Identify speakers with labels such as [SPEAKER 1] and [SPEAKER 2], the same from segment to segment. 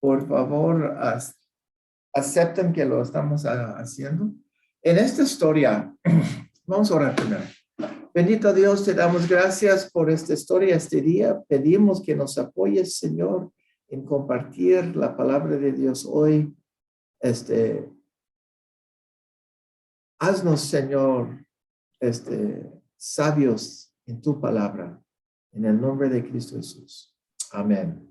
[SPEAKER 1] por favor, acepten que lo estamos haciendo. En esta historia, vamos a orar primero. Bendito Dios, te damos gracias por esta historia, este día. Pedimos que nos apoyes, Señor, en compartir la palabra de Dios hoy. Haznos, Señor, sabios en tu palabra. En el nombre de Cristo Jesús. Amén.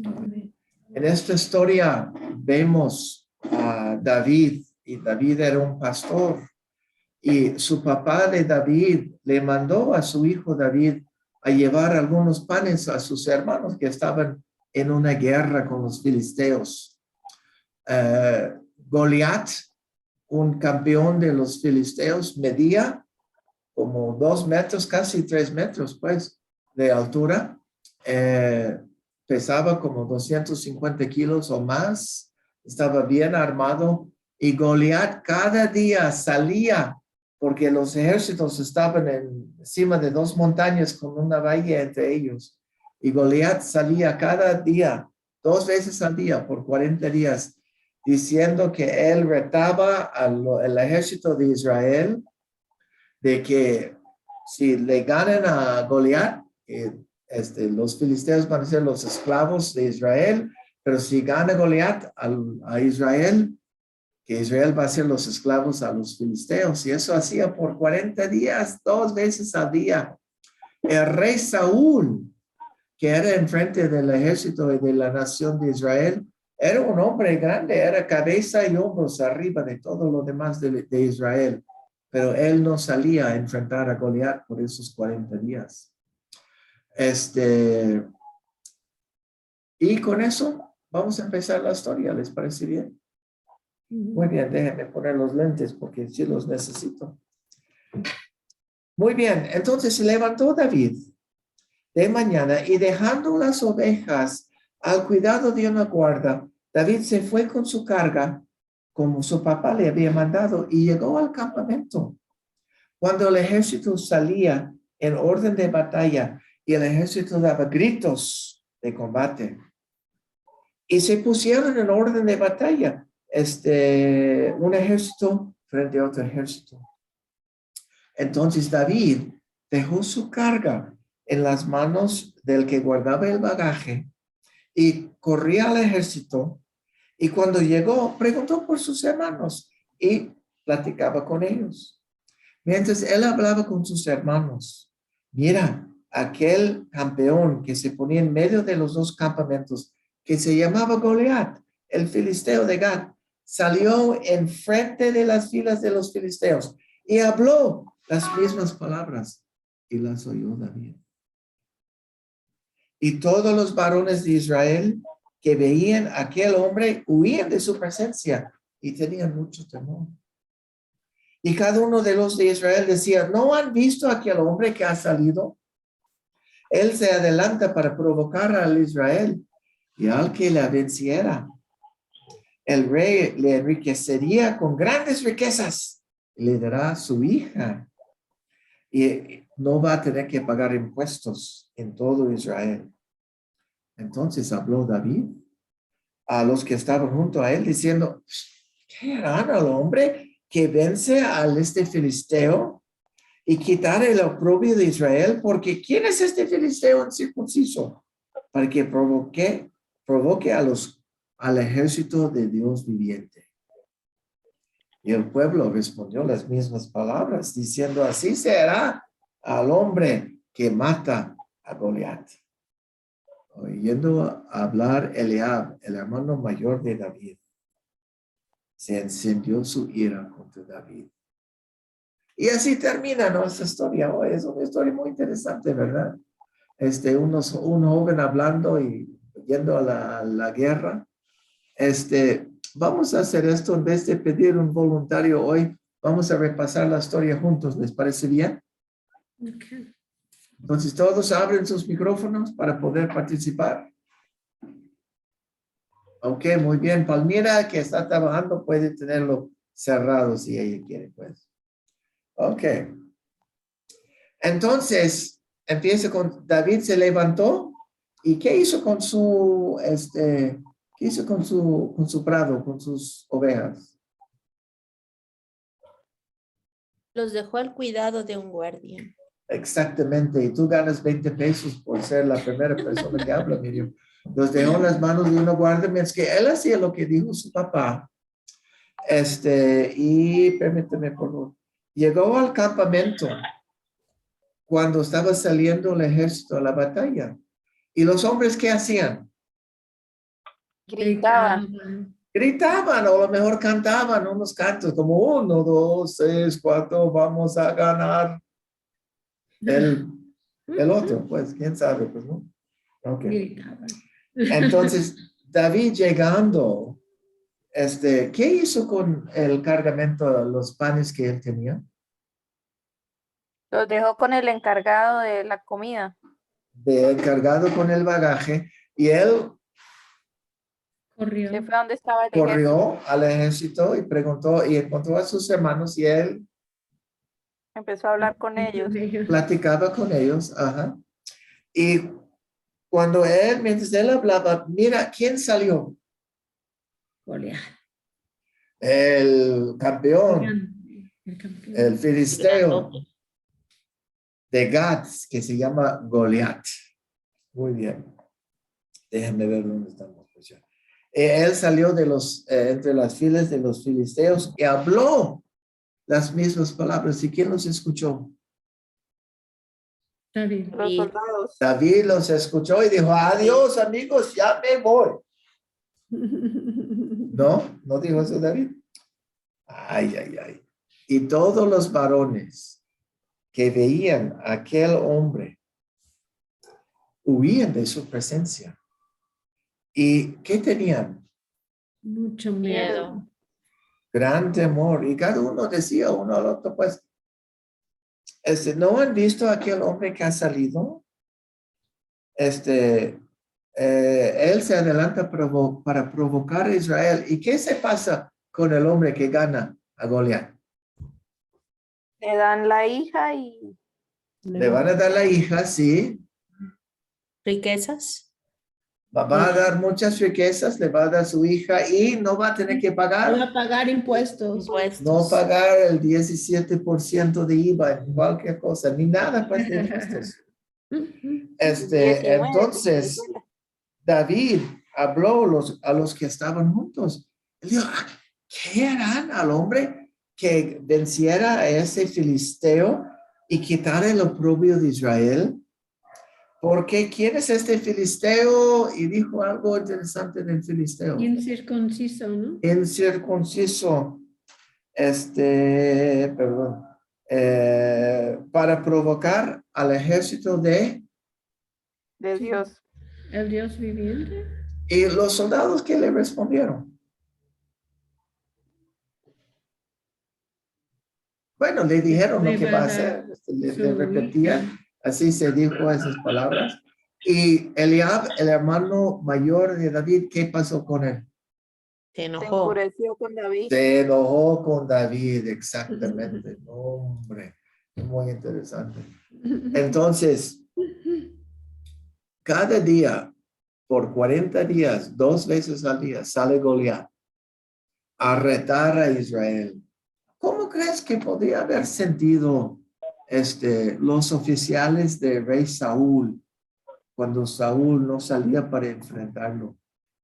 [SPEAKER 2] Amén.
[SPEAKER 1] En esta historia vemos a David, y David era un pastor, y su papá de David le mandó a su hijo David a llevar algunos panes a sus hermanos que estaban en una guerra con los filisteos. Goliat, un campeón de los filisteos, medía como 2 metros, casi 3 metros, pues, de altura. Pesaba como 250 kilos o más. Estaba bien armado. Y Goliat cada día salía, porque los ejércitos estaban encima de 2 montañas con una valle entre ellos. Y Goliat salía cada día, 2 veces al día, por 40 días, diciendo que él retaba al ejército de Israel, de que si le ganan a Goliat, los filisteos van a ser los esclavos de Israel, pero si gana Goliat a Israel, que Israel va a ser los esclavos a los filisteos. Y eso hacía por 40 días, 2 veces al día. El rey Saúl, que era enfrente del ejército y de la nación de Israel, era un hombre grande, era cabeza y hombros arriba de todo lo demás de Israel. Pero él no salía a enfrentar a Goliat por esos 40 días. Y con eso vamos a empezar la historia. ¿Les parece bien? Muy bien, déjenme poner los lentes porque sí los necesito. Muy bien, entonces se levantó David de mañana y dejando las ovejas al cuidado de una guarda, David se fue con su carga como su papá le había mandado y llegó al campamento. Cuando el ejército salía en orden de batalla y el ejército daba gritos de combate y se pusieron en orden de batalla, un ejército frente a otro ejército. Entonces David dejó su carga en las manos del que guardaba el bagaje y corría al ejército. Y cuando llegó, preguntó por sus hermanos y platicaba con ellos. Mientras él hablaba con sus hermanos, mira, aquel campeón que se ponía en medio de los 2 campamentos, que se llamaba Goliat, el filisteo de Gat, salió enfrente de las filas de los filisteos y habló las mismas palabras y las oyó David. Y todos los varones de Israel que veían a aquel hombre huían de su presencia y tenían mucho temor. Y cada uno de los de Israel decía, ¿no han visto a aquel hombre que ha salido? Él se adelanta para provocar al Israel y al que la venciera. El rey le enriquecería con grandes riquezas y le dará a su hija. Y no va a tener que pagar impuestos en todo Israel. Entonces habló David a los que estaban junto a él diciendo, ¿qué harán al hombre que vence al filisteo y quitar el oprobio de Israel? Porque ¿quién es este filisteo incircunciso para que provoque al ejército de Dios viviente? Y el pueblo respondió las mismas palabras, diciendo, así será al hombre que mata a Goliat. Oyendo hablar Eliab, el hermano mayor de David, se encendió su ira contra David. Y así termina nuestra historia hoy. Es una historia muy interesante, ¿verdad? Un joven hablando y yendo a la guerra. Vamos a hacer esto en vez de pedir un voluntario hoy. Vamos a repasar la historia juntos. ¿Les parece bien?
[SPEAKER 2] Okay.
[SPEAKER 1] Entonces, todos abren sus micrófonos para poder participar. Ok, muy bien. Palmira, que está trabajando, puede tenerlo cerrado si ella quiere, pues. Ok. Entonces, empieza con David se levantó. ¿Y qué hizo con su ¿Qué hizo con su prado, con sus ovejas?
[SPEAKER 3] Los dejó al cuidado de un guardia.
[SPEAKER 1] Exactamente, y tú ganas 20 pesos por ser la primera persona que habla, Miriam. Los dejó en las manos de una guardia, mientras que él hacía lo que dijo su papá. Y permíteme, por favor. Llegó al campamento cuando estaba saliendo el ejército a la batalla. ¿Y los hombres qué hacían?
[SPEAKER 2] Gritaban.
[SPEAKER 1] Gritaban o a lo mejor cantaban unos cantos como 1, 2, 6, 4, vamos a ganar. El otro, pues, quién sabe, pues, ¿no? Ok.
[SPEAKER 2] Gritaban.
[SPEAKER 1] Entonces, David llegando, ¿qué hizo con el cargamento, los panes que él tenía?
[SPEAKER 4] Los dejó con el encargado de la comida.
[SPEAKER 1] Cargado con el bagaje, y él
[SPEAKER 2] Corrió.
[SPEAKER 4] Se fue a donde estaba el ejército.
[SPEAKER 1] corrió al ejército y preguntó y encontró a sus hermanos y él
[SPEAKER 4] Empezó a hablar con ellos.
[SPEAKER 1] platicaba con ellos. Ajá. Y mientras él hablaba, mira, ¿quién salió?
[SPEAKER 2] Goliat.
[SPEAKER 1] El campeón,
[SPEAKER 2] El campeón.
[SPEAKER 1] el filisteo
[SPEAKER 3] Grandote.
[SPEAKER 1] de Gat, que se llama Goliat. Muy bien. Déjenme ver dónde estamos. Él salió de entre las filas de los filisteos y habló las mismas palabras. ¿Y quién los escuchó?
[SPEAKER 2] David.
[SPEAKER 4] Los soldados.
[SPEAKER 1] David los escuchó y dijo, adiós amigos, ya me voy. No, no dijo eso David. Ay, ay, ay. Y todos los varones que veían a aquel hombre huían de su presencia. ¿Y qué tenían?
[SPEAKER 2] Mucho
[SPEAKER 3] Miedo.
[SPEAKER 2] miedo.
[SPEAKER 1] Gran temor. Y cada uno decía uno al otro, pues, ¿no han visto a aquel hombre que ha salido? Él se adelanta para provocar a Israel. ¿Y qué se pasa con el hombre que gana a Goliat?
[SPEAKER 4] Le dan la hija y
[SPEAKER 1] Le van a dar la hija, sí.
[SPEAKER 3] Riquezas.
[SPEAKER 1] Va a dar muchas riquezas, le va a dar su hija y no va a tener que
[SPEAKER 2] Van
[SPEAKER 1] pagar,
[SPEAKER 2] a pagar impuestos.
[SPEAKER 3] Impuestos.
[SPEAKER 1] no pagar el 17% de IVA en cualquier cosa, ni nada pues de impuestos.
[SPEAKER 4] 19,
[SPEAKER 1] Entonces, David habló a los que estaban juntos. Él dijo, ¿qué harán al hombre que venciera a ese filisteo y quitara el oprobio de Israel? Porque ¿quién es este filisteo? Y dijo algo interesante del filisteo.
[SPEAKER 2] Incircunciso, ¿no?
[SPEAKER 1] Incircunciso, perdón, para provocar al ejército de
[SPEAKER 4] Dios.
[SPEAKER 2] El Dios viviente.
[SPEAKER 1] y los soldados que le respondieron. Bueno, le dijeron lo que va a hacer, le repetían, así se dijo esas palabras. Y Eliab, el hermano mayor de David, ¿qué pasó con él?
[SPEAKER 3] Se
[SPEAKER 4] Se
[SPEAKER 3] enojó.
[SPEAKER 4] enfureció con David.
[SPEAKER 1] Se enojó con David, exactamente. No, hombre, muy interesante. Entonces, cada día, por 40 días, 2 veces al día, sale Goliat a retar a Israel. ¿Cómo crees que podría haber sentido los oficiales de rey Saúl cuando Saúl no salía para enfrentarlo?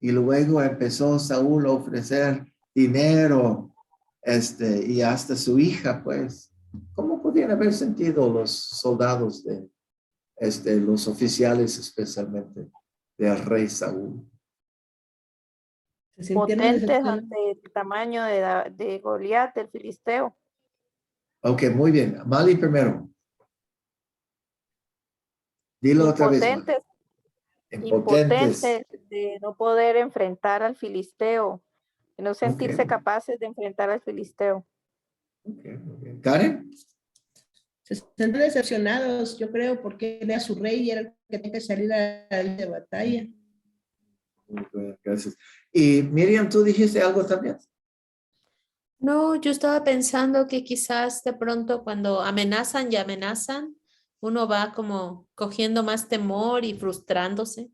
[SPEAKER 1] Y luego empezó Saúl a ofrecer dinero, y hasta su hija, pues. ¿Cómo podían haber sentido los soldados los oficiales especialmente del rey Saúl?
[SPEAKER 2] Se sintieron
[SPEAKER 4] Potentes
[SPEAKER 2] decepcionados.
[SPEAKER 4] ante el tamaño de Goliat, el filisteo.
[SPEAKER 1] Ok, muy bien. Mali primero. Dilo otra vez. Mali.
[SPEAKER 4] Impotentes de no poder enfrentar al filisteo, de no sentirse capaces de enfrentar al filisteo.
[SPEAKER 1] Okay, muy bien. ¿Karen?
[SPEAKER 2] Se sienten decepcionados, yo creo, porque era su rey y era el que tenía que salir a la batalla.
[SPEAKER 1] Muy bien, gracias. Y Miriam, ¿tú dijiste algo también?
[SPEAKER 3] No, yo estaba pensando que quizás de pronto cuando amenazan y amenazan, uno va como cogiendo más temor y frustrándose.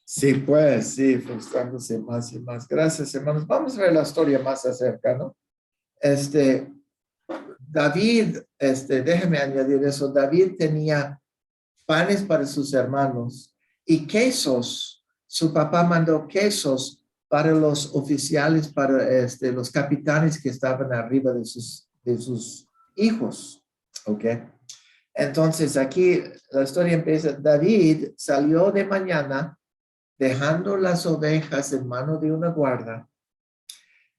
[SPEAKER 1] Sí, pues, sí, frustrándose más y más. Gracias, hermanos. Vamos a ver la historia más acerca, ¿no? David, déjeme añadir eso. David tenía panes para sus hermanos y quesos. Su papá mandó quesos para los oficiales, para los capitanes que estaban arriba de sus hijos. ¿Ok? Entonces aquí la historia empieza. David salió de mañana dejando las ovejas en mano de una guarda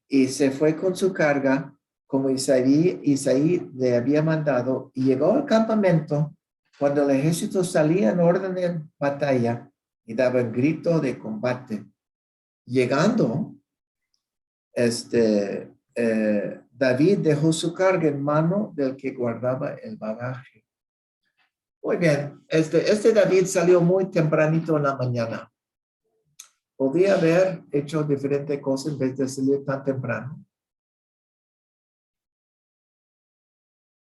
[SPEAKER 1] y se fue con su carga como Isaí le había mandado y llegó al campamento cuando el ejército salía en orden de batalla y daban grito de combate. Llegando, David dejó su carga en mano del que guardaba el bagaje. Muy bien, este David salió muy tempranito en la mañana. ¿Podría haber hecho diferente cosa en vez de salir tan temprano?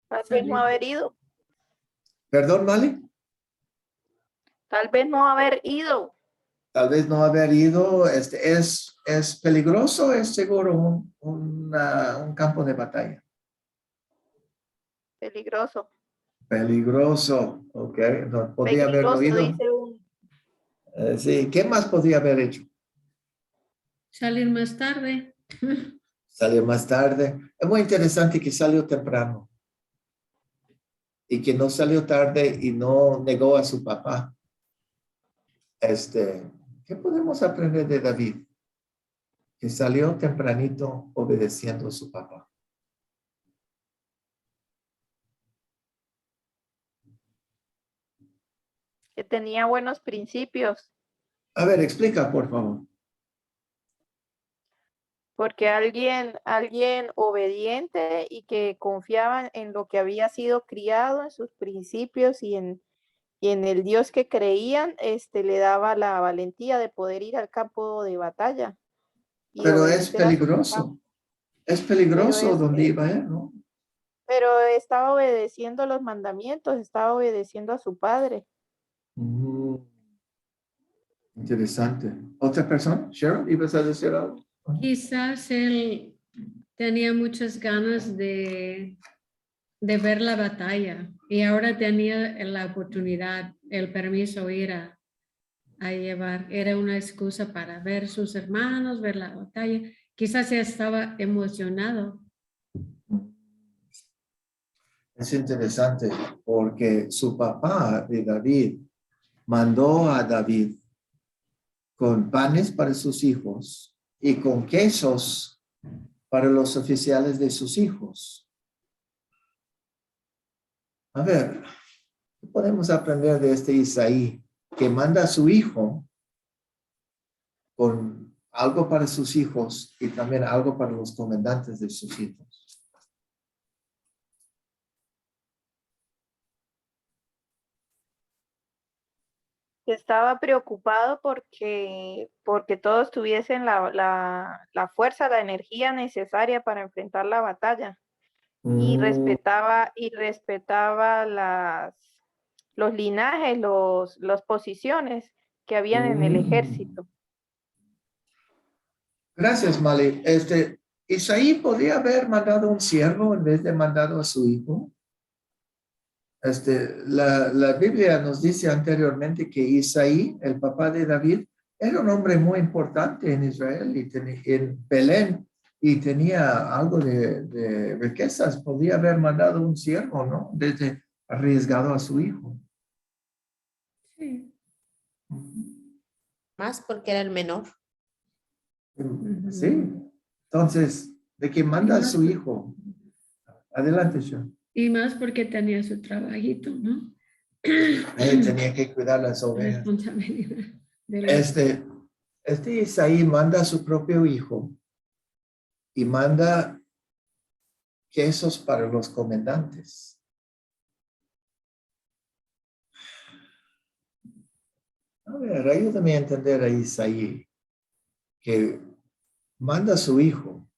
[SPEAKER 4] Tal vez no haber ido.
[SPEAKER 1] ¿Perdón, Mali?
[SPEAKER 4] Tal vez no haber ido.
[SPEAKER 1] Tal vez no haber ido. Es peligroso, es seguro un campo de batalla.
[SPEAKER 4] Peligroso.
[SPEAKER 1] Peligroso, ok. No, podría haberlo
[SPEAKER 4] Peligroso,
[SPEAKER 1] ido.
[SPEAKER 4] dice uno.
[SPEAKER 1] Sí, ¿qué más podría haber hecho?
[SPEAKER 2] Salir más tarde.
[SPEAKER 1] Salió más tarde. Es muy interesante que salió temprano y que no salió tarde y no negó a su papá. ¿Qué podemos aprender de David? Que salió tempranito obedeciendo a su papá.
[SPEAKER 4] Que tenía buenos principios.
[SPEAKER 1] A ver, explica, por favor.
[SPEAKER 4] Porque alguien obediente y que confiaba en lo que había sido criado, en sus principios y en el Dios que creían, le daba la valentía de poder ir al campo de batalla y
[SPEAKER 1] Pero es
[SPEAKER 4] obedecer a su papá.
[SPEAKER 1] peligroso. Es peligroso donde iba él, ¿no?
[SPEAKER 4] Pero estaba obedeciendo los mandamientos, estaba obedeciendo a su padre.
[SPEAKER 1] Interesante. ¿Otra persona? Cheryl, ¿ibas a decir algo?
[SPEAKER 5] Quizás él tenía muchas ganas de ver la batalla y ahora tenía la oportunidad, el permiso ir a llevar. Era una excusa para ver sus hermanos, ver la batalla. Quizás ya estaba emocionado.
[SPEAKER 1] Es interesante porque su papá de David mandó a David con panes para sus hijos y con quesos para los oficiales de sus hijos. A ver, ¿qué podemos aprender de este Isaí que manda a su hijo con algo para sus hijos y también algo para los comandantes de sus hijos?
[SPEAKER 4] Estaba preocupado porque todos tuviesen la fuerza, la energía necesaria para enfrentar la batalla. Y respetaba los linajes, las posiciones que habían en el ejército.
[SPEAKER 1] Gracias, Mali. Isaí podía haber mandado un siervo en vez de mandado a su hijo. La Biblia nos dice anteriormente que Isaí, el papá de David, era un hombre muy importante en Israel y en Belén y tenía algo de riquezas. Podía haber mandado un siervo, ¿no? Desde arriesgado a su hijo.
[SPEAKER 5] Sí.
[SPEAKER 3] Más porque era el menor.
[SPEAKER 1] Sí. Entonces, ¿de qué manda a su hijo? Adelante, Sean.
[SPEAKER 5] Y más porque tenía su trabajito, ¿no?
[SPEAKER 1] Tenía que cuidar las ovejas.
[SPEAKER 5] Responsabilidad.
[SPEAKER 1] Isaí manda a su propio hijo y manda quesos para los comandantes. A ver, ayúdame a entender a Isaí, que manda a su hijo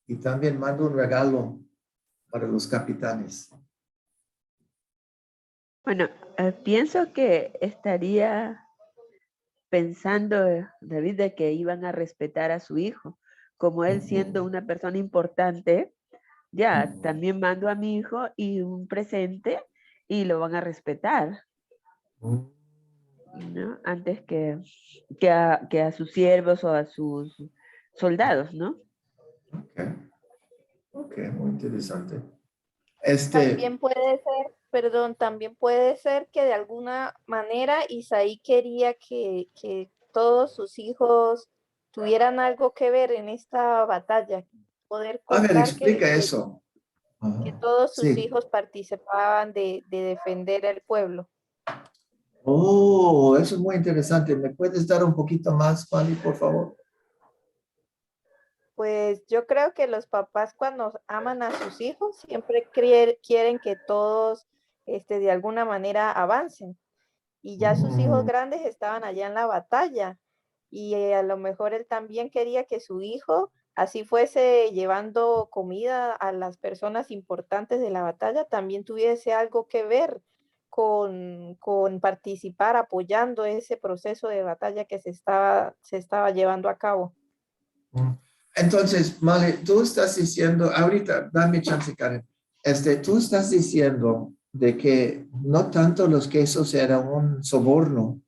[SPEAKER 1] y también manda un regalo para los capitanes.
[SPEAKER 6] Bueno, pienso que estaría pensando, David, de que iban a respetar a su hijo. Como él siendo una persona importante, ya, también mando a mi hijo y un presente y lo van a respetar, ¿no? Antes que a sus siervos o a sus soldados, ¿no?
[SPEAKER 1] Ok, muy interesante.
[SPEAKER 4] También puede ser, perdón, también puede ser que de alguna manera Isaí quería que todos sus hijos tuvieran algo que ver en esta batalla, poder
[SPEAKER 1] A ver,
[SPEAKER 4] contar
[SPEAKER 1] explica eso.
[SPEAKER 4] que todos sus
[SPEAKER 1] Sí.
[SPEAKER 4] hijos participaban de defender al pueblo.
[SPEAKER 1] Oh, eso es muy interesante. ¿Me puedes dar un poquito más, Fanny, por favor?
[SPEAKER 4] Pues yo creo que los papás cuando aman a sus hijos siempre quieren que todos de alguna manera avancen. Y ya sus hijos grandes estaban allá en la batalla y a lo mejor él también quería que su hijo así fuese llevando comida a las personas importantes de la batalla, también tuviese algo que ver con participar, apoyando ese proceso de batalla que se estaba llevando a cabo.
[SPEAKER 1] Entonces, Male, tú estás diciendo, ahorita, dame chance, Karen. Tú estás diciendo de que no tanto los quesos eran un soborno,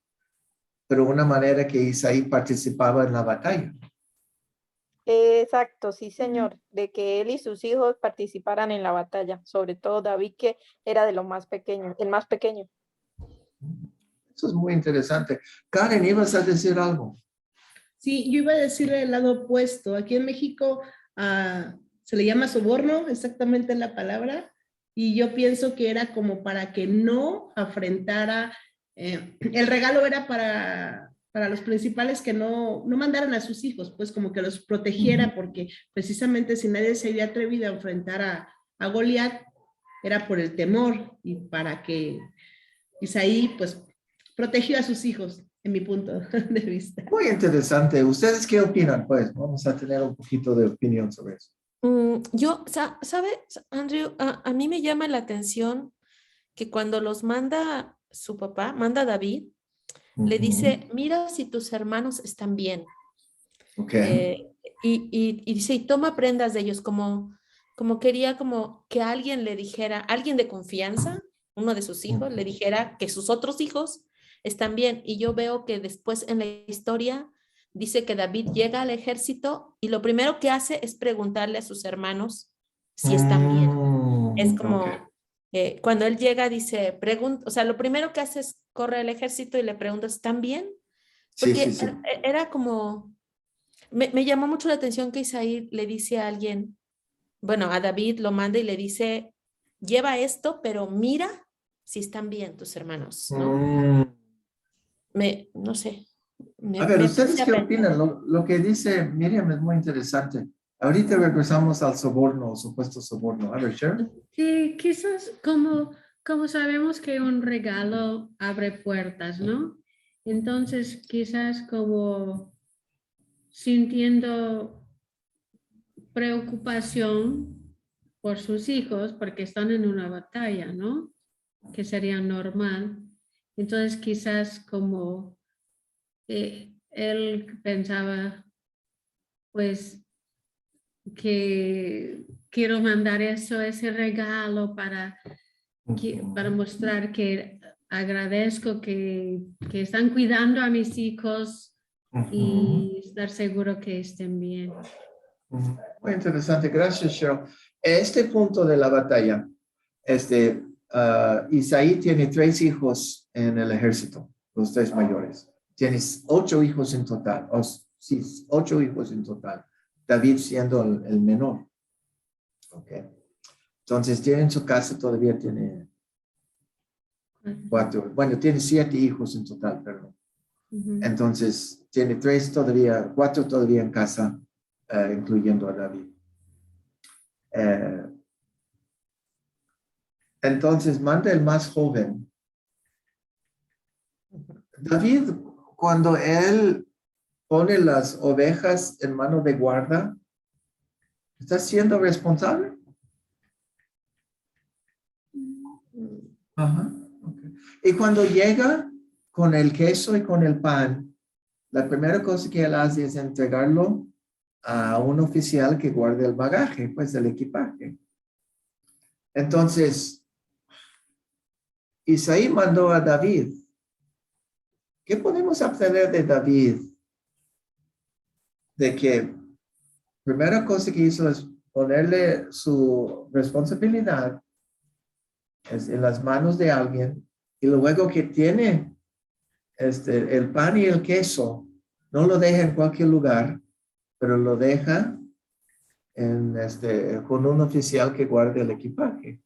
[SPEAKER 1] pero una manera que Isaí participaba en la batalla.
[SPEAKER 4] Exacto, sí, señor, de que él y sus hijos participaran en la batalla, sobre todo David, que era de los más pequeños, el más pequeño.
[SPEAKER 1] Eso es muy interesante. Karen, ibas a decir algo.
[SPEAKER 2] Sí, yo iba a decir el lado opuesto. Aquí en México se le llama soborno, exactamente la palabra, y yo pienso que era como para que no afrentara, el regalo era para los principales que no mandaran a sus hijos, pues como que los protegiera, porque precisamente si nadie se había atrevido a enfrentar a Goliat, era por el temor y para que Isaí pues protegió a sus hijos, en mi punto de vista.
[SPEAKER 1] Muy interesante. ¿Ustedes qué opinan? Pues vamos a tener un poquito de opinión sobre eso.
[SPEAKER 3] ¿Sabes, Andrew? A mí me llama la atención que cuando los manda su papá, manda a David, le dice, mira si tus hermanos están bien.
[SPEAKER 1] Ok.
[SPEAKER 3] Y dice, y toma prendas de ellos, como quería como que alguien le dijera, alguien de confianza, uno de sus hijos, le dijera que sus otros hijos están bien. Y yo veo que después en la historia dice que David llega al ejército y lo primero que hace es preguntarle a sus hermanos si están bien. Es como, cuando él llega dice, o sea, lo primero que hace es corre al ejército y le pregunta, ¿están bien? Porque
[SPEAKER 1] Sí.
[SPEAKER 3] era como, me llamó mucho la atención que Isaí le dice a alguien, bueno, a David lo manda y le dice, lleva esto, pero mira si están bien tus hermanos, ¿no? No sé.
[SPEAKER 1] A ver,
[SPEAKER 3] Me
[SPEAKER 1] ¿ustedes
[SPEAKER 3] puse a
[SPEAKER 1] qué
[SPEAKER 3] pensar.
[SPEAKER 1] opinan? Lo que dice Miriam es muy interesante. Ahorita regresamos al soborno, supuesto soborno. A ver, Sharon.
[SPEAKER 5] Sí, quizás como sabemos que un regalo abre puertas, ¿no? Entonces, quizás como sintiendo preocupación por sus hijos porque están en una batalla, ¿no? Que sería normal. Entonces, quizás como él pensaba, pues, que quiero mandar ese regalo para mostrar que agradezco que están cuidando a mis hijos y estar seguro que estén bien.
[SPEAKER 1] Muy interesante, gracias, Cheryl. Este punto de la batalla, Isaí tiene 3 hijos en el ejército, los 3 mayores. Tienes 8 hijos en total, sí, 8 hijos en total. David siendo el menor. Ok. Entonces, tiene en su casa todavía tiene 4, bueno, tiene 7 hijos en total, perdón. Entonces, tiene 3 todavía, 4 todavía en casa, incluyendo a David. Entonces, manda el más joven. David, cuando él pone las ovejas en mano de guarda, ¿está siendo responsable? Ajá. Okay. Y cuando llega con el queso y con el pan, la primera cosa que él hace es entregarlo a un oficial que guarde el bagaje, pues el equipaje. Entonces, Isaí mandó a David. ¿Qué podemos aprender de David? De que primera cosa que hizo es ponerle su responsabilidad en las manos de alguien, y luego que tiene el pan y el queso, no lo deja en cualquier lugar, pero lo deja con un oficial que guarde el equipaje.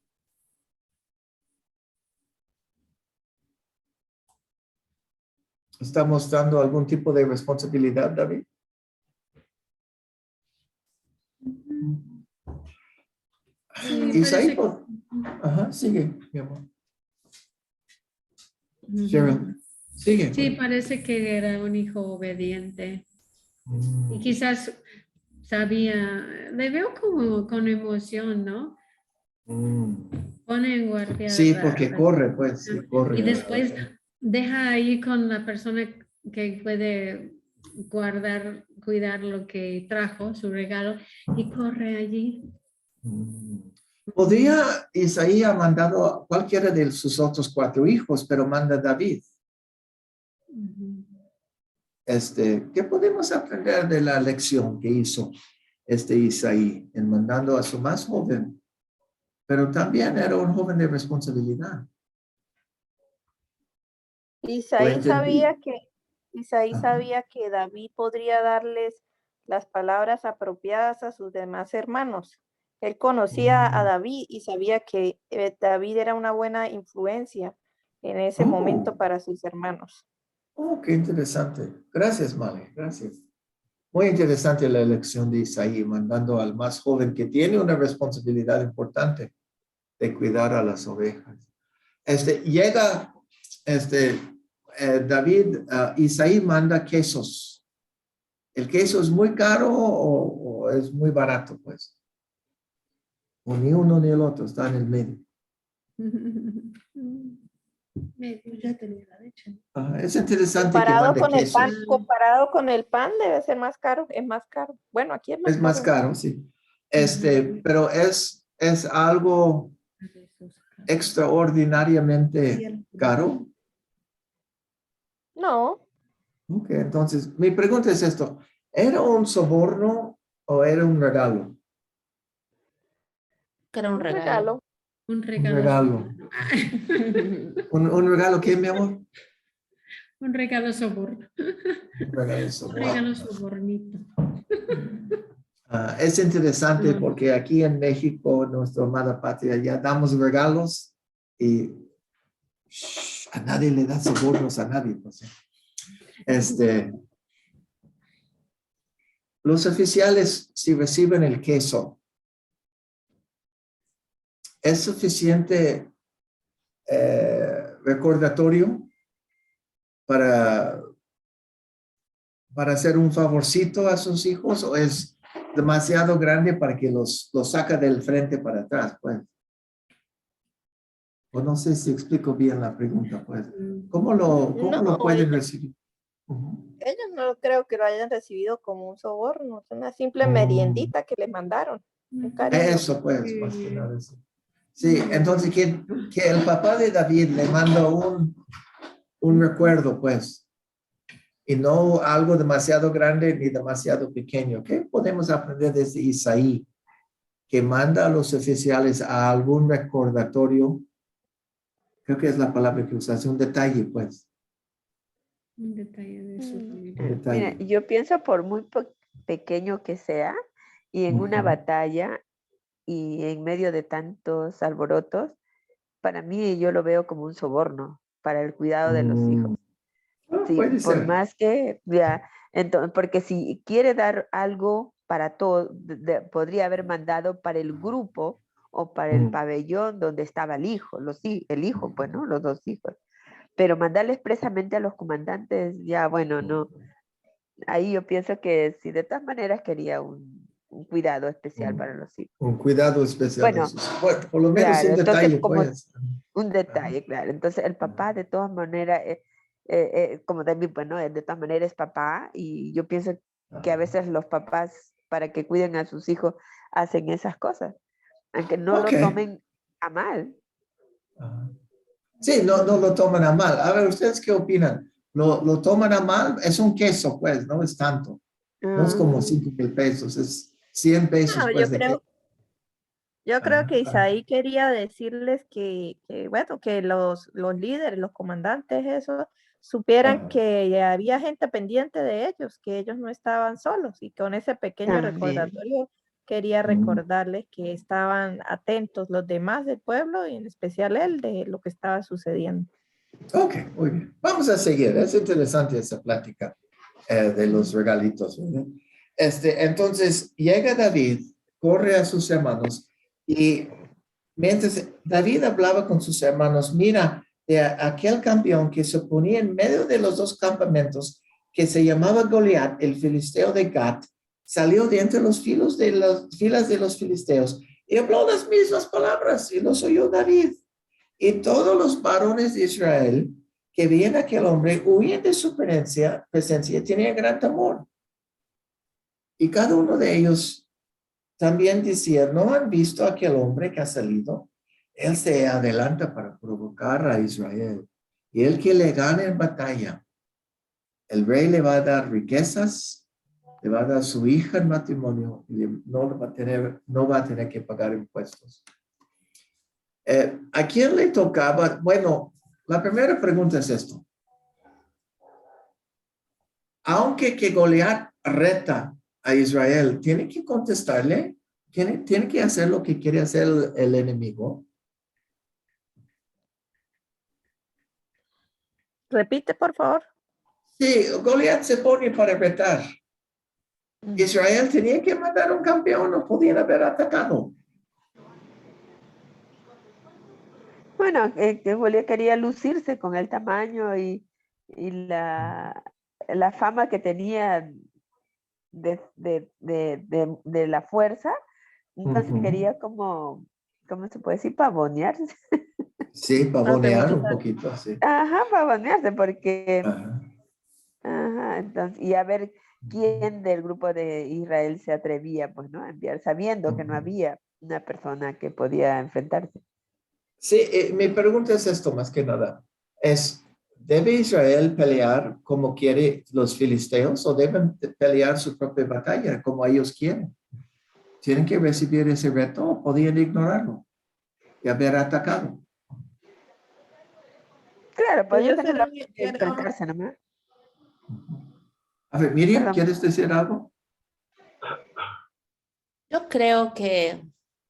[SPEAKER 1] ¿Está mostrando algún tipo de responsabilidad, David?
[SPEAKER 5] Sí,
[SPEAKER 1] Isaí,
[SPEAKER 5] parece
[SPEAKER 1] ajá, sigue, mi amor.
[SPEAKER 5] Ujú.
[SPEAKER 1] Cheryl, sigue.
[SPEAKER 5] Sí, parece que era un hijo obediente. Y quizás sabía, le veo como con emoción, ¿no? Pone en guardia.
[SPEAKER 1] Sí, porque corre, pues, sí, corre.
[SPEAKER 5] Y después deja ahí con la persona que puede cuidar lo que trajo, su regalo, y corre allí.
[SPEAKER 1] Podría Isaí ha mandado a cualquiera de sus otros 4 hijos, pero manda a David.
[SPEAKER 5] Ujú.
[SPEAKER 1] ¿Qué podemos aprender de la lección que hizo Isaí en mandando a su más joven? Pero también era un joven de responsabilidad.
[SPEAKER 4] Isaí
[SPEAKER 1] entendí.
[SPEAKER 4] sabía que David podría darles las palabras apropiadas a sus demás hermanos. Él conocía a David y sabía que David era una buena influencia en ese momento para sus hermanos.
[SPEAKER 1] Oh, qué interesante. Gracias, Male. Gracias. Muy interesante la elección de Isaí, mandando al más joven que tiene una responsabilidad importante de cuidar a las ovejas. Llega David, Isaí manda quesos. ¿El queso es muy caro o es muy barato, pues? O ni uno ni el otro, está en el medio.
[SPEAKER 2] Ya tenía la leche.
[SPEAKER 1] Es interesante que mande quesos.
[SPEAKER 4] Comparado con el pan debe ser más caro, es más caro. Bueno, aquí es más caro.
[SPEAKER 1] Es más caro, sí. Pero es algo extraordinariamente caro.
[SPEAKER 4] No,
[SPEAKER 1] Ok, entonces mi pregunta es esto. ¿Era un soborno o era un regalo?
[SPEAKER 3] Era un regalo.
[SPEAKER 5] Un
[SPEAKER 1] Un
[SPEAKER 5] regalo.
[SPEAKER 1] regalo. ¿Un regalo qué, mi amor?
[SPEAKER 5] Un regalo soborno.
[SPEAKER 1] Un regalo
[SPEAKER 5] Un
[SPEAKER 1] soborno.
[SPEAKER 5] regalo sobornito.
[SPEAKER 1] Es interesante porque aquí en México, nuestra amada patria, ya damos regalos y a nadie le da sobornos a nadie. Pues. Los oficiales, si reciben el queso, ¿es suficiente recordatorio para hacer un favorcito a sus hijos o es demasiado grande para que los saca del frente para atrás? Pues. O no sé si explico bien la pregunta, pues. ¿Cómo lo pueden recibir?
[SPEAKER 4] Ellos no creo que lo hayan recibido como un soborno, es una simple meriendita que les mandaron. Un cariño.
[SPEAKER 1] Eso, pues, más que nada eso. Sí, entonces que el papá de David le manda un recuerdo, pues, y no algo demasiado grande ni demasiado pequeño. ¿Qué podemos aprender desde Isaí? Que manda a los oficiales a algún recordatorio. Creo que es la palabra que usa, un detalle, pues.
[SPEAKER 5] Un detalle de su familia.
[SPEAKER 1] Un detalle.
[SPEAKER 6] Mira, yo pienso por muy pequeño que sea, y en una batalla y en medio de tantos alborotos, para mí yo lo veo como un soborno para el cuidado de los hijos. Sí,
[SPEAKER 1] Puede
[SPEAKER 6] por
[SPEAKER 1] ser.
[SPEAKER 6] más que, ya, entonces, porque si quiere dar algo para todo, podría haber mandado para el grupo o para el pabellón donde estaba el hijo, el hijo, pues, ¿no? Los 2 hijos. Pero mandarle expresamente a los comandantes, ya, bueno, no. Ahí yo pienso que si de todas maneras quería un cuidado especial para los hijos.
[SPEAKER 1] Un cuidado especial.
[SPEAKER 6] Bueno,
[SPEAKER 1] por lo menos
[SPEAKER 6] claro,
[SPEAKER 1] un
[SPEAKER 6] entonces
[SPEAKER 1] detalle,
[SPEAKER 6] como
[SPEAKER 1] pues.
[SPEAKER 6] un detalle, claro. Entonces el papá de todas maneras como David, bueno, de todas maneras es papá y yo pienso que a veces los papás, para que cuiden a sus hijos, hacen esas cosas, aunque no
[SPEAKER 1] Ok.
[SPEAKER 6] lo tomen a mal.
[SPEAKER 1] Ajá. Sí, no lo toman a mal. A ver, ¿ustedes qué opinan? ¿Lo toman a mal? Es un queso, pues, no es tanto. No es como
[SPEAKER 6] Ah,
[SPEAKER 1] 5,000 pesos, es 100 pesos,
[SPEAKER 4] No,
[SPEAKER 1] pues, de queso.
[SPEAKER 4] yo creo
[SPEAKER 1] Ajá,
[SPEAKER 4] que
[SPEAKER 1] ajá,
[SPEAKER 4] Isaí quería decirles que, bueno, que los líderes, los comandantes, eso, supieran
[SPEAKER 1] ajá.
[SPEAKER 4] que había gente pendiente de ellos, que ellos no estaban solos y con ese pequeño
[SPEAKER 6] también.
[SPEAKER 4] recordatorio quería
[SPEAKER 1] Mm.
[SPEAKER 4] recordarles que estaban atentos los demás del pueblo y en especial él de lo que estaba sucediendo.
[SPEAKER 1] Ok, muy bien. Vamos a seguir. Es interesante esa plática de los regalitos, ¿verdad? Entonces, llega David, corre a sus hermanos y mientras David hablaba con sus hermanos, mira, de aquel campeón que se ponía en medio de los dos campamentos, que se llamaba Goliat, el filisteo de Gat, salió de entre los filos de las filas de los filisteos y habló las mismas palabras y los oyó David. Y todos los varones de Israel que veían a aquel hombre huían de su presencia y tenían gran temor. Y cada uno de ellos también decía, ¿no han visto a aquel hombre que ha salido? Él se adelanta para provocar a Israel. Y el que le gane en batalla, el rey le va a dar riquezas, le va a dar su hija en matrimonio y no va a tener que pagar impuestos. ¿A quién le tocaba? Bueno, la primera pregunta es esto. Aunque que Goliat reta a Israel, tiene que contestarle, tiene que hacer lo que quiere hacer el enemigo.
[SPEAKER 4] Repite, por favor.
[SPEAKER 1] Sí, Goliat se pone para retar. Israel tenía que mandar un campeón, no podían haber atacado.
[SPEAKER 6] Bueno, que Julio quería lucirse con el tamaño y la fama que tenía de la fuerza, entonces
[SPEAKER 1] Ujú.
[SPEAKER 6] quería como, ¿cómo se puede decir? Pavonearse.
[SPEAKER 1] Sí, pavonear un
[SPEAKER 4] Atemorizar.
[SPEAKER 1] poquito, sí.
[SPEAKER 6] Ajá, pavonearse, porque,
[SPEAKER 1] Ajá.
[SPEAKER 6] ajá, entonces, y a ver quién del grupo de Israel se atrevía, pues, ¿no? A enviar, sabiendo que no
[SPEAKER 1] Ujú.
[SPEAKER 6] había una persona que podía enfrentarse.
[SPEAKER 1] Sí, mi pregunta es esto más que nada. ¿Debe Israel pelear como quiere los filisteos o deben pelear su propia batalla como ellos quieren? ¿Tienen que recibir ese reto o podían ignorarlo y haber atacado?
[SPEAKER 6] Claro, podía
[SPEAKER 2] Ellos
[SPEAKER 6] tener la
[SPEAKER 2] eran,
[SPEAKER 6] opción de
[SPEAKER 2] eran-
[SPEAKER 6] enfrentarse nomás.
[SPEAKER 1] A ver, Miriam,
[SPEAKER 6] Perdón.
[SPEAKER 1] ¿quieres decir algo?
[SPEAKER 3] Yo creo que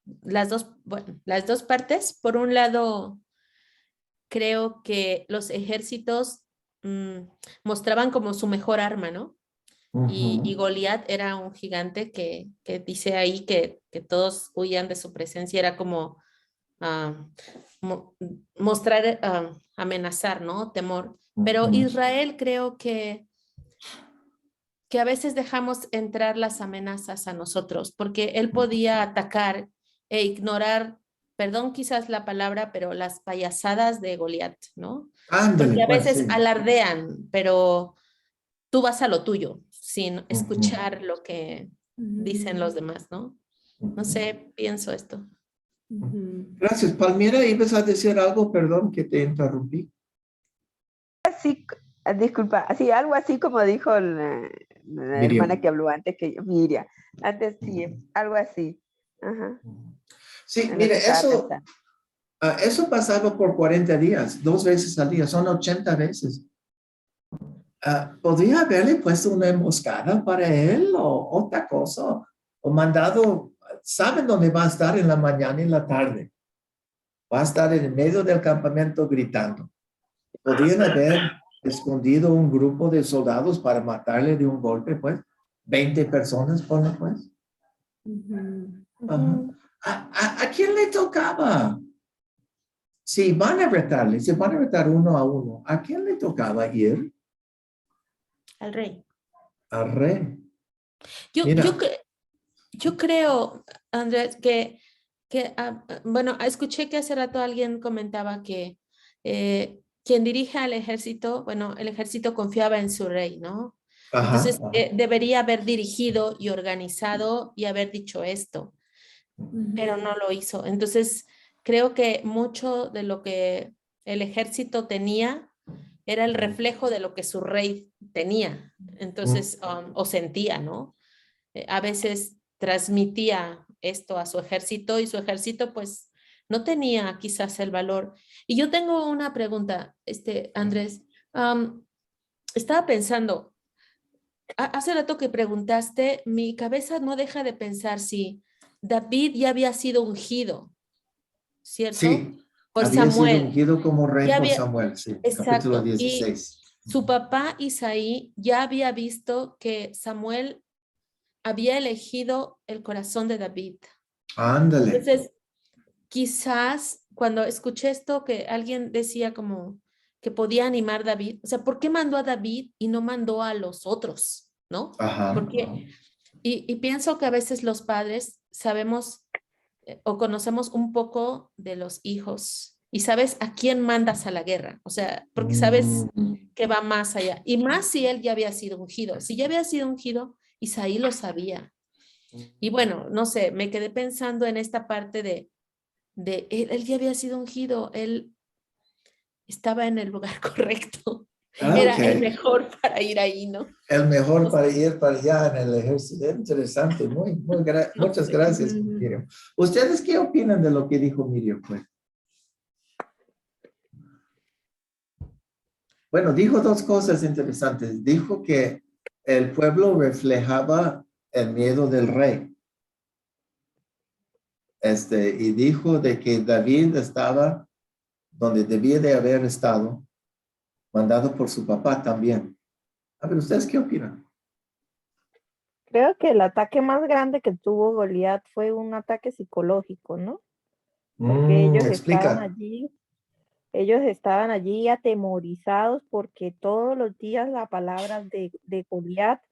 [SPEAKER 3] bueno, las dos partes, por un lado, creo que los ejércitos mm, mostraban como su mejor arma, ¿no? Y
[SPEAKER 1] Ujú.
[SPEAKER 3] Goliat era un gigante que dice ahí que todos huían de su presencia, era como ah, mo- mostrar, amenazar, ¿no? Temor. Pero
[SPEAKER 1] Ujú.
[SPEAKER 3] Israel creo que a veces dejamos entrar las amenazas a nosotros, porque él podía atacar e ignorar, perdón quizás la palabra, pero las payasadas de Goliat, ¿no?
[SPEAKER 1] Ándale,
[SPEAKER 3] Porque a
[SPEAKER 1] pues
[SPEAKER 3] veces
[SPEAKER 1] sí.
[SPEAKER 3] alardean, pero tú vas a lo tuyo, sin
[SPEAKER 1] Ujú.
[SPEAKER 3] escuchar lo que dicen
[SPEAKER 2] Ujú,
[SPEAKER 3] los demás, ¿no? No
[SPEAKER 1] Ujú.
[SPEAKER 3] sé, pienso esto.
[SPEAKER 2] ujú.
[SPEAKER 1] Gracias. Palmira, ¿ibas a decir algo? Perdón que te interrumpí.
[SPEAKER 6] Así, disculpa, así, algo así como dijo la hermana
[SPEAKER 1] Miriam.
[SPEAKER 6] que habló antes que yo, Miriam. Antes sí, algo así. Ajá,
[SPEAKER 1] Sí,
[SPEAKER 6] en lo
[SPEAKER 1] mire,
[SPEAKER 6] que estaba
[SPEAKER 1] eso,
[SPEAKER 6] pensando.
[SPEAKER 1] eso pasaba por 40 días, 2 veces al día, son 80 veces. ¿Podría haberle puesto una emboscada para él o otra cosa? O mandado, ¿saben dónde va a estar en la mañana y en la tarde? Va a estar en el medio del campamento gritando. Podrían haber escondido un grupo de soldados para matarle de un golpe, pues. 20 personas, ponle, pues.
[SPEAKER 2] Ujú.
[SPEAKER 1] Ajá.
[SPEAKER 3] Ujú.
[SPEAKER 1] ¿A quién le tocaba? Si van a retarle, si van a retar uno a uno, ¿a quién le tocaba ir?
[SPEAKER 3] Al rey.
[SPEAKER 1] Al rey.
[SPEAKER 3] Yo, yo,
[SPEAKER 1] Mira,
[SPEAKER 3] cre- yo creo, Andrés, bueno, escuché que hace rato alguien comentaba que quien dirige al ejército, bueno, el ejército confiaba en su rey, ¿no?
[SPEAKER 1] Ajá,
[SPEAKER 3] Entonces,
[SPEAKER 1] ajá.
[SPEAKER 3] debería haber dirigido y organizado y haber dicho esto, pero no lo hizo. Entonces, creo que mucho de lo que el ejército tenía era el reflejo de lo que su rey tenía, entonces, o sentía, ¿no? A veces transmitía esto a su ejército y su ejército, pues, no tenía quizás el valor. Y yo tengo una pregunta, Andrés. Estaba pensando, hace rato que preguntaste, mi cabeza no deja de pensar si David ya había sido ungido, ¿cierto?
[SPEAKER 1] Sí,
[SPEAKER 3] Por
[SPEAKER 1] había sido
[SPEAKER 3] Samuel.
[SPEAKER 1] ungido como rey
[SPEAKER 3] Ya
[SPEAKER 1] por
[SPEAKER 3] había,
[SPEAKER 1] Samuel, sí, capítulo
[SPEAKER 3] exacto. Y
[SPEAKER 1] 16.
[SPEAKER 3] su papá Isaí ya había visto que Samuel había elegido el corazón de David.
[SPEAKER 1] Ándale.
[SPEAKER 3] Entonces, quizás cuando escuché esto que alguien decía como que podía animar a David, o sea, ¿por qué mandó a David y no mandó a los otros? ¿No?
[SPEAKER 1] Ajá.
[SPEAKER 3] Porque, y pienso que a veces los padres sabemos o conocemos un poco de los hijos y sabes a quién mandas a la guerra, o sea, porque sabes que va más allá. Y más si él ya había sido ungido. Si ya había sido ungido, Isaí lo sabía. Y bueno, no sé, me quedé pensando en esta parte de él ya había sido ungido, él estaba en el lugar correcto.
[SPEAKER 1] Ah,
[SPEAKER 3] Era
[SPEAKER 1] ok.
[SPEAKER 3] el mejor para ir ahí, ¿no?
[SPEAKER 1] El mejor
[SPEAKER 3] No,
[SPEAKER 1] para ir para allá en el ejército. Interesante.
[SPEAKER 3] no
[SPEAKER 1] Muchas
[SPEAKER 3] sé.
[SPEAKER 1] gracias, Miriam. ¿Ustedes qué opinan de lo que dijo Miriam, pues? Bueno, dijo dos cosas interesantes. Dijo que el pueblo reflejaba el miedo del rey. Y dijo de que David estaba donde debía de haber estado, mandado por su papá también. A ver, ¿ustedes qué opinan?
[SPEAKER 4] Creo que el ataque más grande que tuvo Goliat fue un ataque psicológico, ¿no? Porque
[SPEAKER 1] Explica.
[SPEAKER 4] ellos estaban allí atemorizados porque todos los días la palabra de Goliat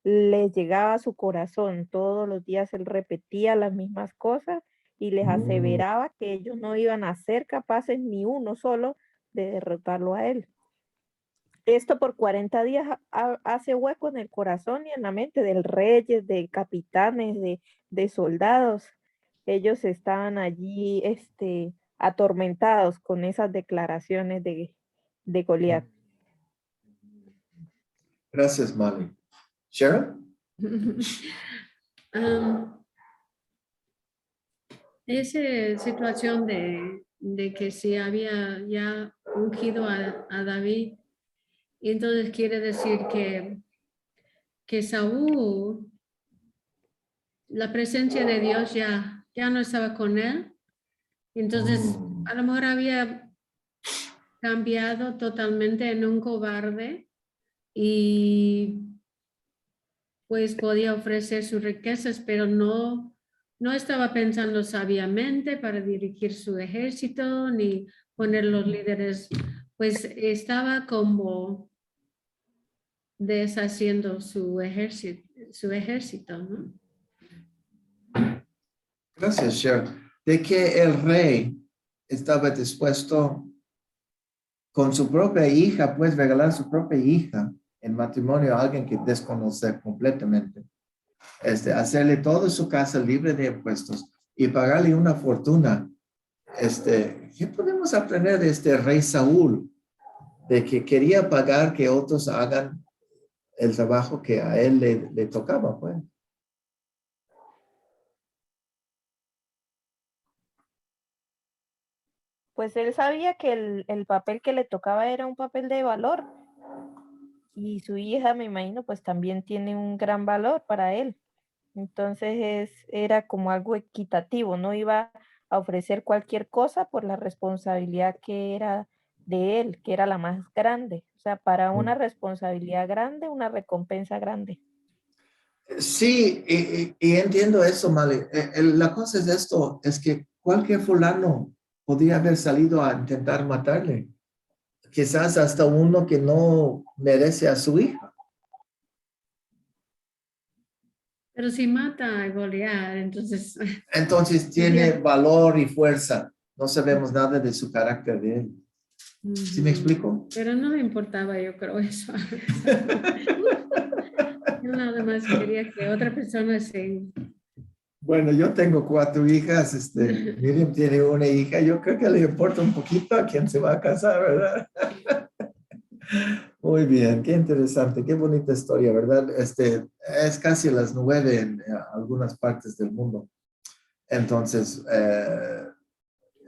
[SPEAKER 4] les llegaba a su corazón. Todos los días él repetía las mismas cosas y les aseveraba que ellos no iban a ser capaces ni uno solo de derrotarlo a él. Esto por 40 días hace hueco en el corazón y en la mente de reyes, de capitanes, de soldados. Ellos estaban allí atormentados con esas declaraciones de Goliat.
[SPEAKER 1] Gracias, Mali. Sharon?
[SPEAKER 5] Esa situación de que si había ya ungido a David, y entonces quiere decir que Saúl, la presencia de Dios ya no estaba con él. Entonces, a lo mejor había cambiado totalmente en un cobarde y pues podía ofrecer sus riquezas, pero no estaba pensando sabiamente para dirigir su ejército ni poner los líderes, pues estaba como deshaciendo su ejército, ¿no?
[SPEAKER 1] Gracias, Sharon. De que el rey estaba dispuesto con su propia hija, pues regalar su propia hija en matrimonio a alguien que desconoce completamente. Hacerle toda su casa libre de impuestos y pagarle una fortuna. ¿Qué podemos aprender de este rey Saúl? De que quería pagar que otros hagan el trabajo que a él le tocaba, pues.
[SPEAKER 4] Pues él sabía que el papel que le tocaba era un papel de valor y su hija, me imagino, pues también tiene un gran valor para él. Entonces era como algo equitativo, no iba a ofrecer cualquier cosa por la responsabilidad que era de él, que era la más grande. O sea, para una responsabilidad grande, una recompensa grande.
[SPEAKER 1] Sí, y entiendo eso, Mali. La cosa es esto, es que cualquier fulano podría haber salido a intentar matarle. Quizás hasta uno que no merece a su hija.
[SPEAKER 5] Pero si mata a Goliat, entonces
[SPEAKER 1] Entonces tiene valor y fuerza. No sabemos nada de su carácter de él. ¿Sí me explico?
[SPEAKER 5] Pero no le importaba, yo creo eso. Él nada más quería que otra persona se...
[SPEAKER 1] Bueno, yo tengo 4 hijas, Miriam tiene una hija, yo creo que le importa un poquito a quién se va a casar, ¿verdad? Muy bien, qué interesante, qué bonita historia, ¿verdad? Es casi las 9 en algunas partes del mundo. Entonces,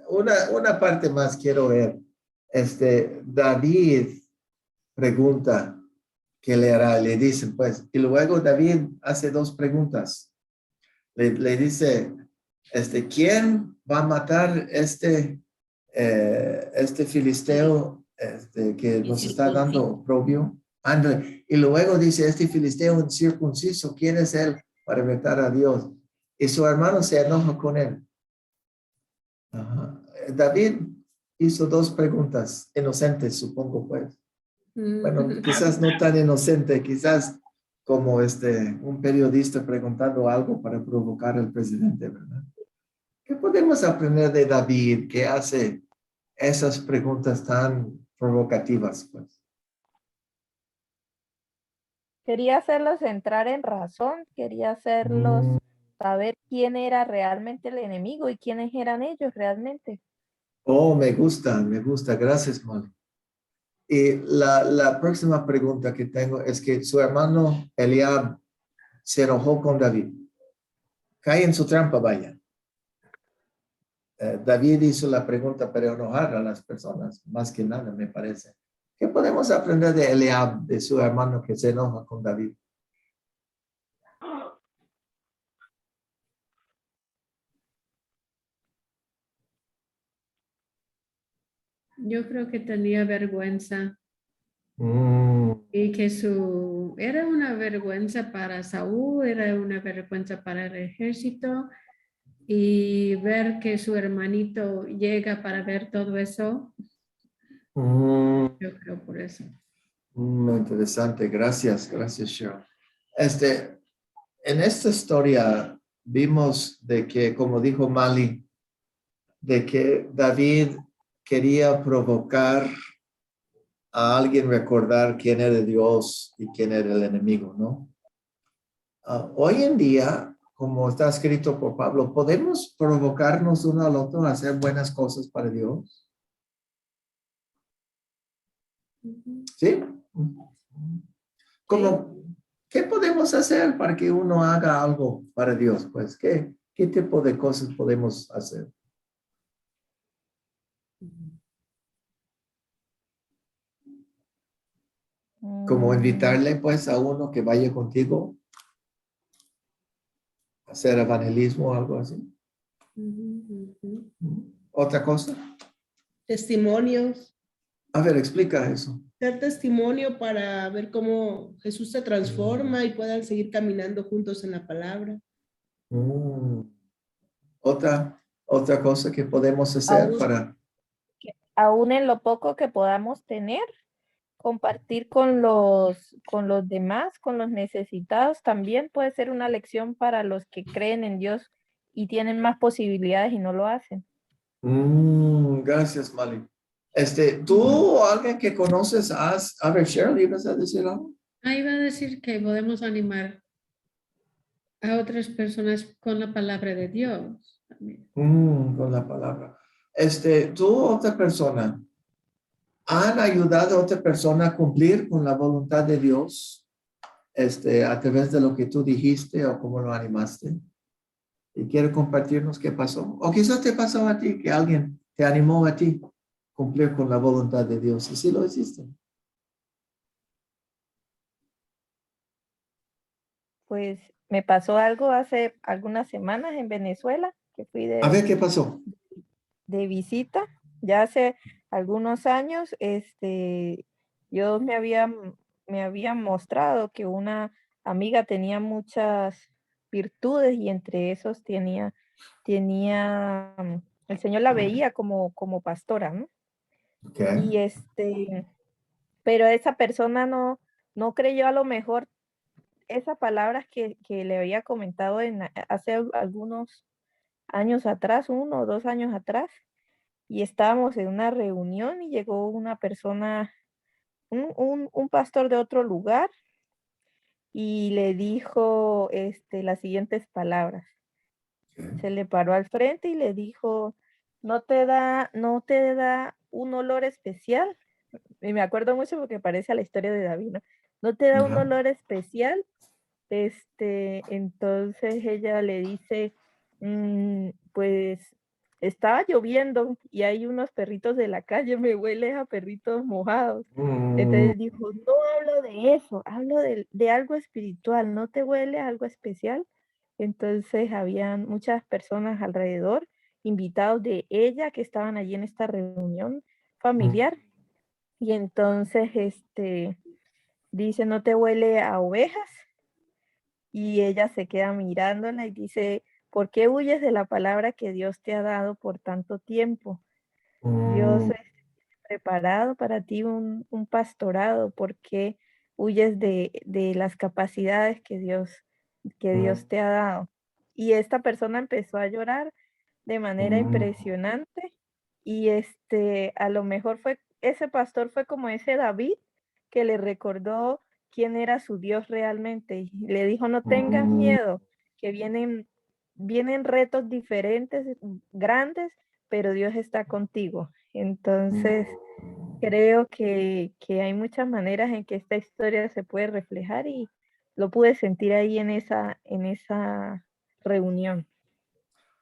[SPEAKER 1] una parte más quiero ver. David pregunta qué le hará, le dicen, pues, y luego David hace 2 preguntas. Le dice, ¿quién va a matar este filisteo que nos está dando oprobio? Ándale. Y luego dice, este filisteo incircunciso, ¿quién es él para vetar a Dios? Y su hermano se enoja con él. Ajá. David hizo 2 preguntas inocentes, supongo, pues. Bueno, quizás no tan inocente, quizás como un periodista preguntando algo para provocar al presidente, ¿verdad? ¿Qué podemos aprender de David que hace esas preguntas tan provocativas, pues?
[SPEAKER 4] Quería hacerlos entrar en razón, quería hacerlos saber quién era realmente el enemigo y quiénes eran ellos realmente.
[SPEAKER 1] Oh, me gusta, gracias, Molly. Y la próxima pregunta que tengo es que su hermano Eliab se enojó con David. Cae en su trampa, vaya. David hizo la pregunta para enojar a las personas, más que nada, me parece. ¿Qué podemos aprender de Eliab, de su hermano que se enoja con David?
[SPEAKER 5] Yo creo que tenía vergüenza
[SPEAKER 1] Mm,
[SPEAKER 5] y que era una vergüenza para Saúl, era una vergüenza para el ejército y ver que su hermanito llega para ver todo eso,
[SPEAKER 1] mm,
[SPEAKER 5] yo creo por eso.
[SPEAKER 1] interesante, gracias, Cheryl. En esta historia vimos de que, como dijo Mali, de que David quería provocar a alguien recordar quién era Dios y quién era el enemigo, ¿no? Hoy en día, como está escrito por Pablo, ¿podemos provocarnos uno al otro a hacer buenas cosas para Dios? ¿Sí? Como, ¿qué podemos hacer para que uno haga algo para Dios? Pues, ¿qué tipo de cosas podemos hacer? Como invitarle, pues, a uno que vaya contigo a hacer evangelismo o algo así. ¿Otra cosa?
[SPEAKER 2] Testimonios,
[SPEAKER 1] A ver, explica eso.
[SPEAKER 2] ser testimonio para ver cómo Jesús se transforma y puedan seguir caminando juntos en la palabra.
[SPEAKER 1] Mm. Otra cosa que podemos hacer
[SPEAKER 4] Aún,
[SPEAKER 1] para...
[SPEAKER 4] aún en lo poco que podamos tener, compartir con los demás, con los necesitados, también puede ser una lección para los que creen en Dios y tienen más posibilidades y no lo hacen.
[SPEAKER 1] Gracias, Mali. ¿Tú o alguien que conoces, a ver, Cheryl, ¿ibas a decir algo?
[SPEAKER 5] Iba a decir que podemos animar a otras personas con la palabra de Dios también.
[SPEAKER 1] Con la palabra. ¿Tú o otra persona han ayudado a otra persona a cumplir con la voluntad de Dios, a través de lo que tú dijiste o cómo lo animaste? Y quiero compartirnos qué pasó. O quizás te pasó a ti, que alguien te animó a ti a cumplir con la voluntad de Dios. Y sí lo hiciste.
[SPEAKER 4] Pues me pasó algo hace algunas semanas en Venezuela, que fui
[SPEAKER 1] A ver qué pasó.
[SPEAKER 4] de visita. Ya hace algunos años, yo me había mostrado que una amiga tenía muchas virtudes y entre esos el Señor la veía como pastora, ¿no?
[SPEAKER 1] Okay.
[SPEAKER 4] Y pero esa persona no creyó a lo mejor esas palabras que le había comentado hace algunos años atrás, 1 o 2 años atrás, y estábamos en una reunión y llegó una persona, un pastor de otro lugar, y le dijo las siguientes palabras. Se le paró al frente y le dijo, ¿no te da un olor especial? Y me acuerdo mucho porque parece a la historia de David, ¿no? ¿No te da un
[SPEAKER 1] Ajá.
[SPEAKER 4] olor especial? Entonces ella le dice, pues estaba lloviendo y hay unos perritos de la calle, me huele a perritos mojados. Entonces dijo, no hablo de eso, hablo de algo espiritual, ¿no te huele a algo especial? Entonces habían muchas personas alrededor, invitados de ella que estaban allí en esta reunión familiar. Y entonces dice, ¿no te huele a ovejas? Y ella se queda mirándola y dice, ¿por qué huyes de la palabra que Dios te ha dado por tanto tiempo? Dios ha preparado para ti un pastorado. ¿Por qué huyes de las capacidades que Dios te ha dado? Y esta persona empezó a llorar de manera impresionante y a lo mejor ese pastor fue como ese David que le recordó quién era su Dios realmente y le dijo, no tengas miedo, que vienen retos diferentes, grandes, pero Dios está contigo. Entonces, creo que hay muchas maneras en que esta historia se puede reflejar y lo pude sentir ahí en esa reunión.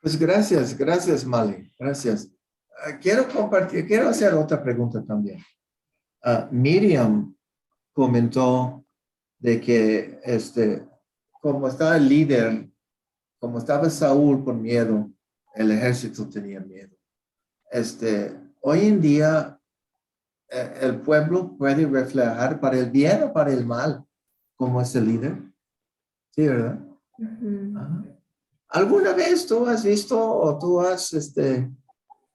[SPEAKER 1] Pues gracias, Mali, gracias. Quiero hacer otra pregunta también. Miriam comentó de que como estaba el líder, como estaba Saúl con miedo, el ejército tenía miedo. Hoy en día el pueblo puede reflejar para el bien o para el mal como es el líder. Sí, ¿verdad? Ajá. ¿Alguna vez tú has visto o tú has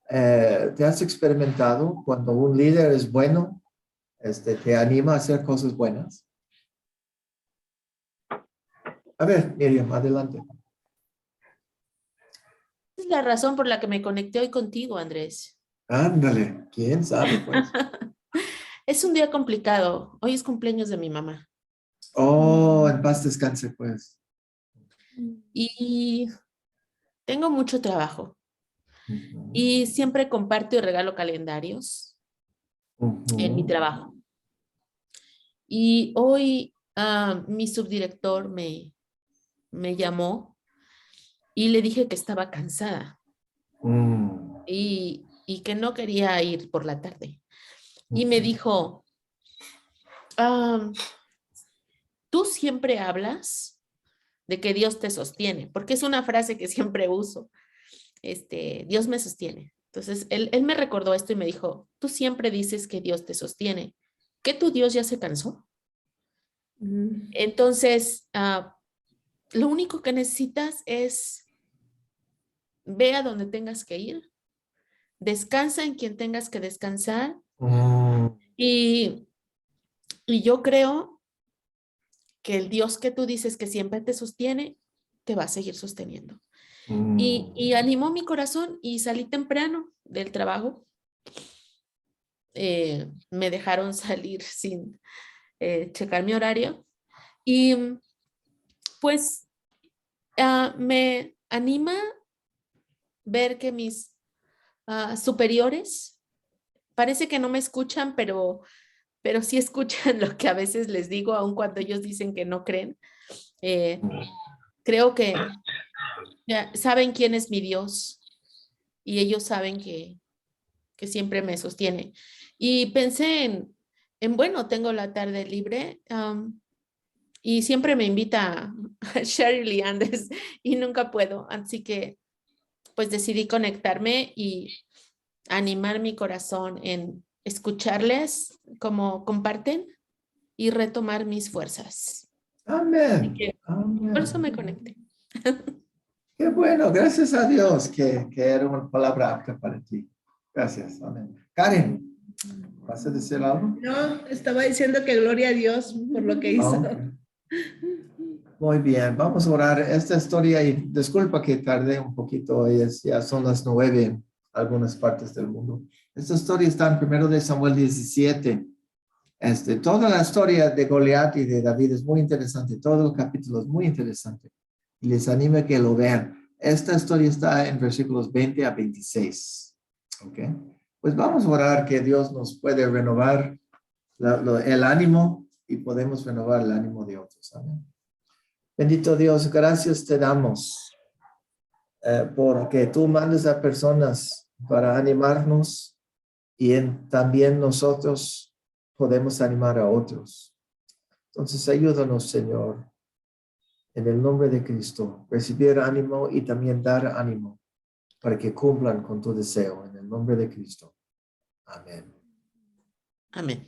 [SPEAKER 1] te has experimentado cuando un líder es bueno, te anima a hacer cosas buenas? A ver, Miriam, adelante.
[SPEAKER 3] Es la razón por la que me conecté hoy contigo, Andrés.
[SPEAKER 1] Ándale, quién sabe, pues.
[SPEAKER 3] Es un día complicado. Hoy es cumpleaños de mi mamá.
[SPEAKER 1] Oh, en paz descanse, pues.
[SPEAKER 3] Y tengo mucho trabajo.
[SPEAKER 1] Ujú,
[SPEAKER 3] Y siempre comparto y regalo calendarios en mi
[SPEAKER 1] ujú,
[SPEAKER 3] trabajo. Y hoy mi subdirector me llamó y le dije que estaba cansada
[SPEAKER 1] mm,
[SPEAKER 3] y que no quería ir por la tarde. Y me dijo, tú siempre hablas de que Dios te sostiene, porque es una frase que siempre uso, Dios me sostiene. Entonces, él me recordó esto y me dijo, tú siempre dices que Dios te sostiene, ¿que tu Dios ya se cansó? Entonces, lo único que necesitas es ve a donde tengas que ir, descansa en quien tengas que descansar
[SPEAKER 1] mm,
[SPEAKER 3] y yo creo que el Dios que tú dices que siempre te sostiene, te va a seguir sosteniendo. Y animó mi corazón y salí temprano del trabajo. Me dejaron salir sin checar mi horario y pues me anima ver que mis superiores parece que no me escuchan, pero sí escuchan lo que a veces les digo, aun cuando ellos dicen que no creen. Creo que ya saben quién es mi Dios y ellos saben que siempre me sostiene. Y pensé bueno, tengo la tarde libre y siempre me invita a Shirley Andes y nunca puedo, así que pues decidí conectarme y animar mi corazón en escucharles como comparten y retomar mis fuerzas. Así
[SPEAKER 1] amén,
[SPEAKER 3] que por eso
[SPEAKER 1] amén.
[SPEAKER 3] me conecté.
[SPEAKER 1] Qué bueno, gracias a Dios que era una palabra apta para ti. Gracias, amén. Karen, ¿vas a decir algo?
[SPEAKER 2] No, estaba diciendo que gloria a Dios por lo que hizo.
[SPEAKER 1] Ok. Muy bien, vamos a orar esta historia y disculpa que tardé un poquito, ya son las 9 algunas partes del mundo. Esta historia está en 1 de Samuel 17. Toda la historia de Goliat y de David es muy interesante. Todo el capítulo es muy interesante. Y les animo a que lo vean. Esta historia está en versículos 20 a 26. ¿Ok? Pues vamos a orar que Dios nos puede renovar el ánimo y podemos renovar el ánimo de otros. Amén. Bendito Dios, gracias te damos porque tú mandas a personas para animarnos y también nosotros podemos animar a otros. Entonces ayúdanos, Señor, en el nombre de Cristo, recibir ánimo y también dar ánimo para que cumplan con tu deseo, en el nombre de Cristo. Amén.
[SPEAKER 3] Amén.